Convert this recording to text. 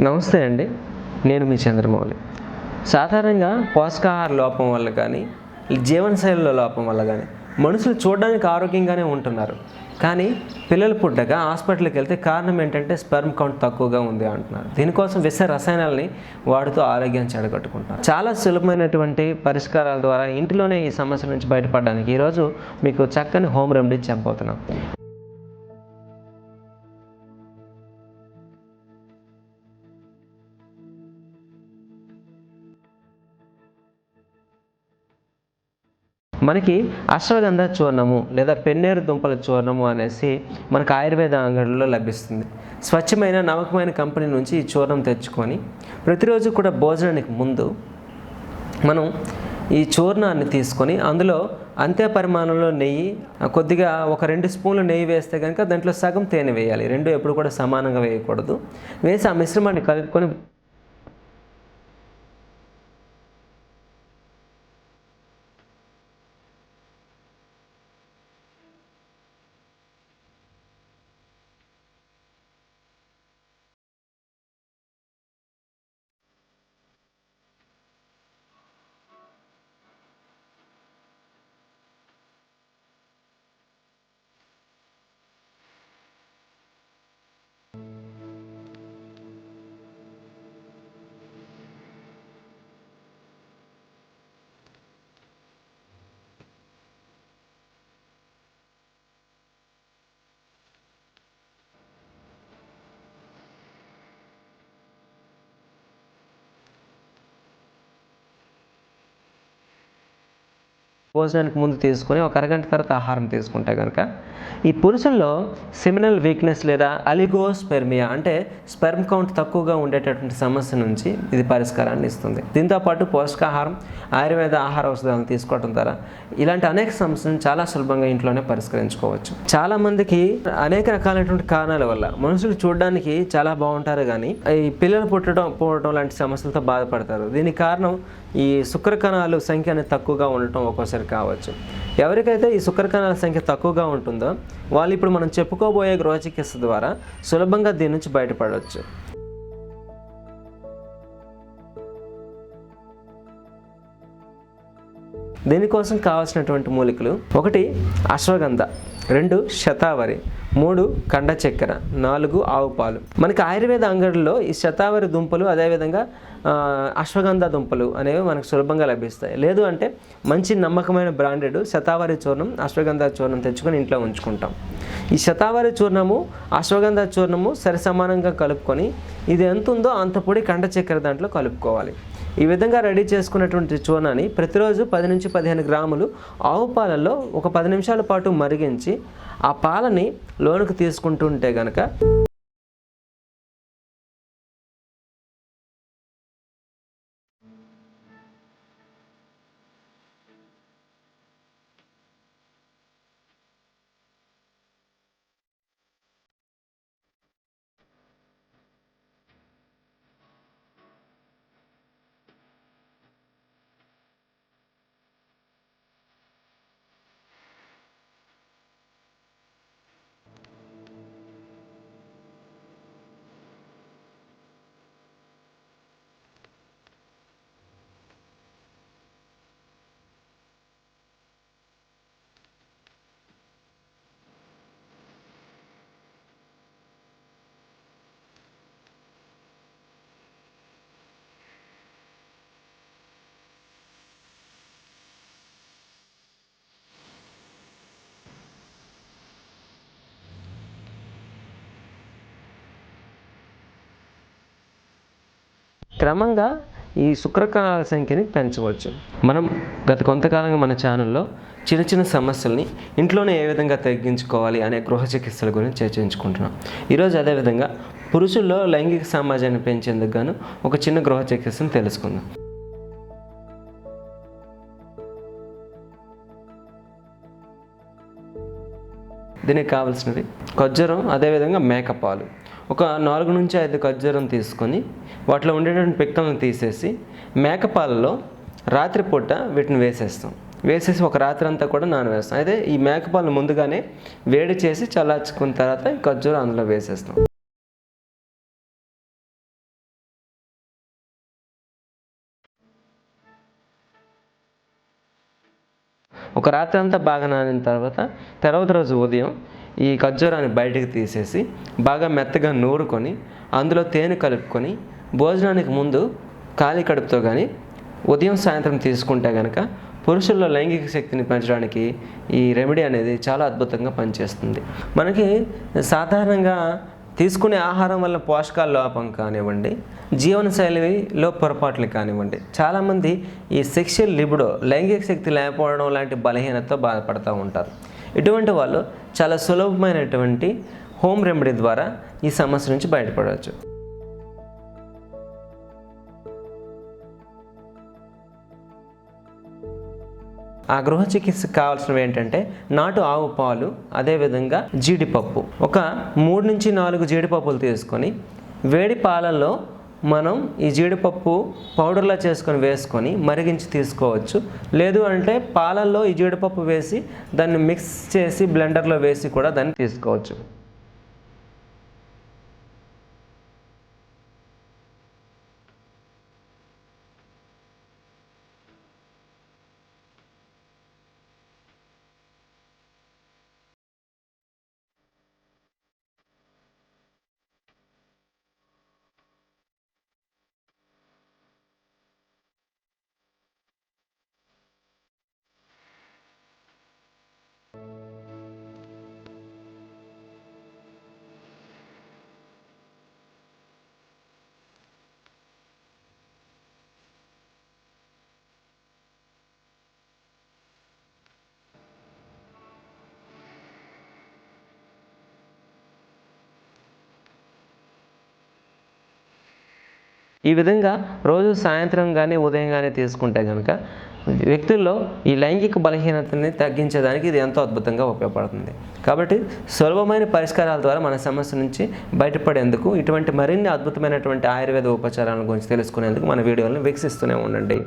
నమస్తే అండి. నేను మీ చంద్రమౌళి. సాధారణంగా పోషకాహార లోపం వల్ల కానీ, జీవనశైలిలో లోపం వల్ల కానీ మనుషులు చూడడానికి ఆరోగ్యంగానే ఉంటున్నారు. కానీ పిల్లలు పుట్టాక హాస్పిటల్కి వెళ్తే కారణం ఏంటంటే స్పెర్మ్ కౌంట్ తక్కువగా ఉంది అంటున్నారు. దీనికోసం విష రసాయనాలని వాడుతూ ఆరోగ్యాన్ని చెడగొట్టుకుంటున్నారు. చాలా సులభమైనటువంటి పరిష్కారాల ద్వారా ఇంటిలోనే ఈ సమస్య నుంచి బయటపడడానికి ఈరోజు మీకు చక్కని హోమ్ రెమెడీ చెప్పబోతున్నాం. మనకి అశ్వగంధ చూర్ణము లేదా పెన్నేరు దుంపల చూర్ణము అనేసి మనకు ఆయుర్వేద అంగడిలో లభిస్తుంది. స్వచ్ఛమైన నమ్మకమైన కంపెనీ నుంచి ఈ చూర్ణం తెచ్చుకొని ప్రతిరోజు కూడా భోజనానికి ముందు మనం ఈ చూర్ణాన్ని తీసుకొని అందులో అంతే పరిమాణంలో నెయ్యి, కొద్దిగా ఒక 2 స్పూన్లు నెయ్యి వేస్తే కనుక దాంట్లో సగం తేనె వేయాలి. రెండు ఎప్పుడు కూడా సమానంగా వేయకూడదు. వేసి ఆ మిశ్రమాన్ని కలుపుకొని భోజనానికి ముందు తీసుకొని ఒక అరగంట తర్వాత ఆహారం తీసుకుంటే కనుక ఈ పురుషుల్లో సెమినల్ వీక్నెస్ లేదా అలిగోస్పెర్మియా అంటే స్పెర్మ్ కౌంట్ తక్కువగా ఉండేటటువంటి సమస్య నుంచి ఇది పరిష్కారాన్ని ఇస్తుంది. దీంతోపాటు పోషకాహారం, ఆయుర్వేద ఆహార ఔషధాలను తీసుకోవడం ద్వారా ఇలాంటి అనేక సమస్యలను చాలా సులభంగా ఇంట్లోనే పరిష్కరించుకోవచ్చు. చాలామందికి అనేక రకాలైనటువంటి కారణాల వల్ల మనుషులు చూడడానికి చాలా బాగుంటారు, కానీ ఈ పిల్లలు పోవడం లాంటి సమస్యలతో బాధపడతారు. దీనికి కారణం ఈ శుక్రకణాలు సంఖ్య అనేది తక్కువగా ఉండటం ఒక్కోసారి కావచ్చు. ఎవరికైతే ఈ శుక్రకణాల సంఖ్య తక్కువగా ఉంటుందో వాళ్ళు ఇప్పుడు మనం చెప్పుకోబోయే గృహ చికిత్స ద్వారా సులభంగా దీని నుంచి బయటపడవచ్చు. దీనికోసం కావాల్సినటువంటి మూలికలు: 1 అశ్వగంధ, 2 శతావరి, 3 కండ చక్కెర, 4 ఆవు పాలు. మనకి ఆయుర్వేద అంగడిలో ఈ శతావరి దుంపలు అదేవిధంగా అశ్వగంధ దుంపలు అనేవి మనకు సులభంగా లభిస్తాయి. లేదు అంటే మంచి నమ్మకమైన బ్రాండెడ్ శతావరి చూర్ణం, అశ్వగంధ చూర్ణం తెచ్చుకొని ఇంట్లో ఉంచుకుంటాం. ఈ శతావరి చూర్ణము, అశ్వగంధ చూర్ణము సరి సమానంగా కలుపుకొని ఇది ఎంత ఉందో అంత పొడి కండ చక్కెర దాంట్లో కలుపుకోవాలి. ఈ విధంగా రెడీ చేసుకున్నటువంటి చూర్ణాన్ని ప్రతిరోజు 10 నుంచి 15 గ్రాములు ఆవు పాలల్లో ఒక 10 నిమిషాల పాటు మరిగించి ఆ పాలని లోనికి తీసుకుంటుంటే గనక క్రమంగా ఈ శుక్రకణాల సంఖ్యని పెంచవచ్చు. మనం గత కొంతకాలంగా మన ఛానల్లో చిన్న చిన్న సమస్యల్ని ఇంట్లోనే ఏ విధంగా తగ్గించుకోవాలి అనే గృహ చికిత్సల గురించి చర్చించుకుంటున్నాం. ఈరోజు అదేవిధంగా పురుషుల్లో లైంగిక సామర్థ్యాన్ని పెంచేందుకు గాను ఒక చిన్న గృహ చికిత్సను తెలుసుకుందాం. దీనికి కావాల్సినవి ఖర్జూరం, అదేవిధంగా మేకపాలు. ఒక 4 నుంచి 5 ఖర్జూరం తీసుకొని వాటిలో ఉండేటువంటి పిక్కలను తీసేసి మేకపాలలో రాత్రిపూట వీటిని వేసేసి ఒక రాత్రి అంతా కూడా నానవేస్తాం. అయితే ఈ మేకపాలను ముందుగానే వేడి చేసి చల్లార్చుకున్న తర్వాత ఖర్జూరం అందులో వేసేస్తాం. ఒక రాత్రి అంతా బాగా నానిన తర్వాత రోజు ఉదయం ఈ ఖర్జూరాన్ని బయటికి తీసేసి బాగా మెత్తగా నూరుకొని అందులో తేనె కలుపుకొని భోజనానికి ముందు ఖాళీ కడుపుతో కానీ ఉదయం సాయంత్రం తీసుకుంటే కనుక పురుషుల్లో లైంగిక శక్తిని పెంచడానికి ఈ రెమెడీ అనేది చాలా అద్భుతంగా పనిచేస్తుంది. మనకి సాధారణంగా తీసుకునే ఆహారం వల్ల పోషకాల లోపం కానివ్వండి, జీవనశైలిలో పొరపాట్లు కానివ్వండి, చాలామంది ఈ సెక్షువల్ లిబిడో లైంగిక శక్తి లేకపోవడం లాంటి బలహీనతతో బాధపడుతూ ఉంటారు. ఇటువంటి వాళ్ళు చాలా సులభమైనటువంటి హోమ్ రెమెడీ ద్వారా ఈ సమస్య నుంచి బయటపడవచ్చు. ఆ గృహ చికిత్సకు కావాల్సినవి ఏంటంటే నాటు ఆవు పాలు, అదేవిధంగా జీడిపప్పు. ఒక 3 నుంచి 4 జీడిపప్పులు తీసుకొని వేడి పాలల్లో మనం ఈ జీడిపప్పు పౌడర్లా చేసుకొని వేసుకొని మరిగించి తీసుకోవచ్చు. లేదు అంటే పాలల్లో ఈ జీడిపప్పు వేసి దాన్ని మిక్స్ చేసి బ్లెండర్లో వేసి కూడా దాన్ని తీసుకోవచ్చు. ఈ విధంగా రోజు సాయంత్రం కానీ ఉదయం కానీ తీసుకుంటే కనుక వ్యక్తుల్లో ఈ లైంగిక బలహీనతని తగ్గించేదానికి ఇది ఎంతో అద్భుతంగా ఉపయోగపడుతుంది. కాబట్టి సులభమైన పరిష్కారాల ద్వారా మన సమస్య నుంచి బయటపడేందుకు ఇటువంటి మరిన్ని అద్భుతమైనటువంటి ఆయుర్వేద ఉపచారాల గురించి తెలుసుకునేందుకు మన వీడియోలను వీక్షిస్తూనే ఉండండి.